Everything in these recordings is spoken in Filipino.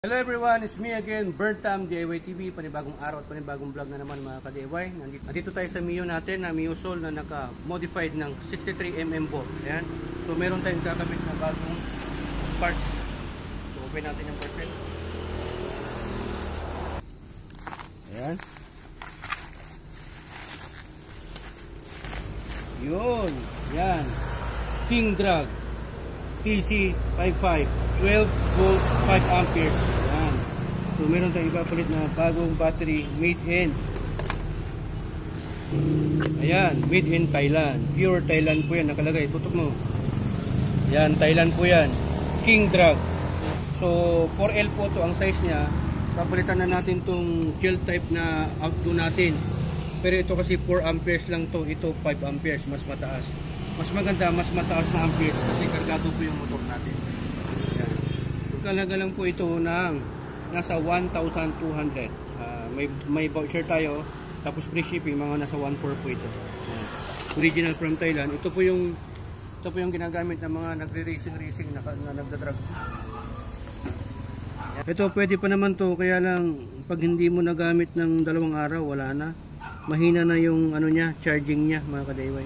Hello everyone, it's me again, Burntam DIY TV, panibagong araw at panibagong vlog na naman mga ka-DIY. Nandito tayo sa Mio natin na Mio Soul na naka-modified ng 63mm bolt. Ayan. So meron tayong kakabit na bagong parts. So open natin yung parts. Ayan. Yun. Ayan. King Drag TC55 12 volt 5 amperes. Yan. So meron tayong ipapalit na bagong battery made in, ayan, made in Thailand. Pure Thailand po yan nakalagay. Tutok mo. Yan, Thailand po yan. King Drag. So 4L po to ang size niya. Papalitan na natin tong gel type na outdo natin. Pero ito kasi 4 amperes lang to. Ito 5 amperes, mas mataas. Mas maganda, mas mataas na amperes kasi kargado po yung motor natin. Kalaga lang po ito ng nasa 1,200. May voucher tayo, tapos free shipping, mga nasa 1,400 po ito. Original from Thailand. Ito po yung ginagamit ng mga nagre-racing na nagdadrag. Ito pwede pa naman to, kaya lang pag hindi mo nagamit ng 2 araw, wala na. Mahina na yung ano niya, charging niya mga ka-DIY.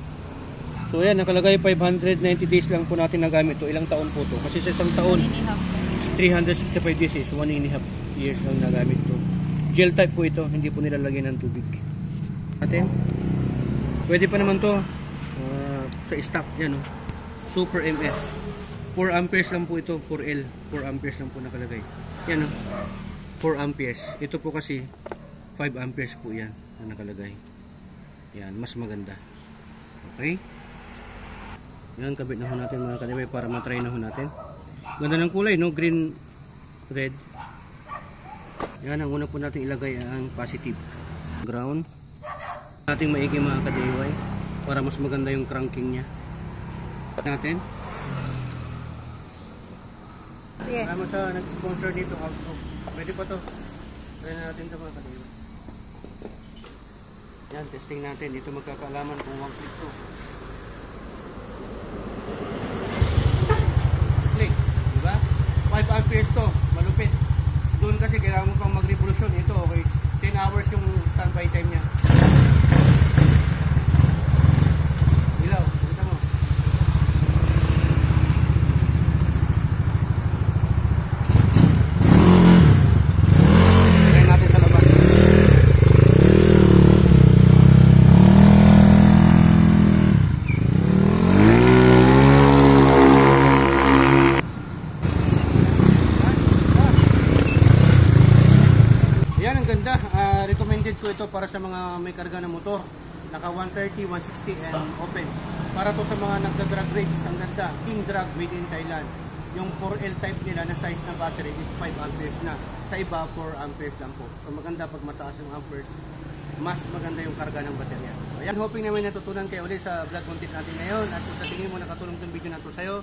So ayan, nakalagay 590 days lang po natin nagamit to. Ilang taon po to? Kasi sa isang taon 365 days is 1.5 years lang nagamit to. Gel type po ito, hindi po nilalagyan ng tubig. Atin. Pwede pa naman to sa stock yan, Super MF. 4 amperes lang po ito, 4L. 4 amperes lang po nakalagay. Yan 4 amperes. Ito po kasi 5 amperes po yan na nakalagay. Yan, mas maganda. Okay? Yan, kabit na ho natin mga ka-DIY para matry na ho natin. Ganda ng kulay, no? Green, red. Yan, ang una po natin ilagay ang positive. Ground. Nating maigi mga ka-DIY para mas maganda yung cranking niya. Natin. Yeah. Salamat sa nag-sponsor dito. Pwede pa to. Try na natin ito mga ka-DIY. Yan, testing natin. Dito magkakaalaman kung 1 click to. Click. 5 amperes to, malupit. Doon kasi kailangan mo pang mag-revolution. Ito okay, 10 hours yung standby time niya. Ilaw, kita mo. Tignan natin sa labas. Yan, ang ganda. Recommended ko ito para sa mga may karga na motor. Naka 130, 160 and open. Para to sa mga nagda-drag race. Ang ganda. King Drag made in Thailand. Yung 4L type nila na size na battery is 5 amperes na. Sa iba, 4 amperes lang po. So maganda pag mataas yung amperes, mas maganda yung karga ng baterya. Ayan, hoping namin natutunan kayo ulit sa vlog content natin ngayon. At kung sa tingin mo nakatulong itong video na to sa'yo,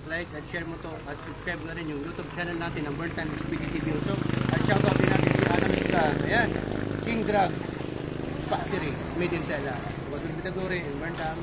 like at share mo to at subscribe na rin yung YouTube channel natin ng Burntam TV also. At shoutout din natin si Anam Isla. Ayan, King Drag battery made in Thailand. Huwag yung Bitagore in Burntam.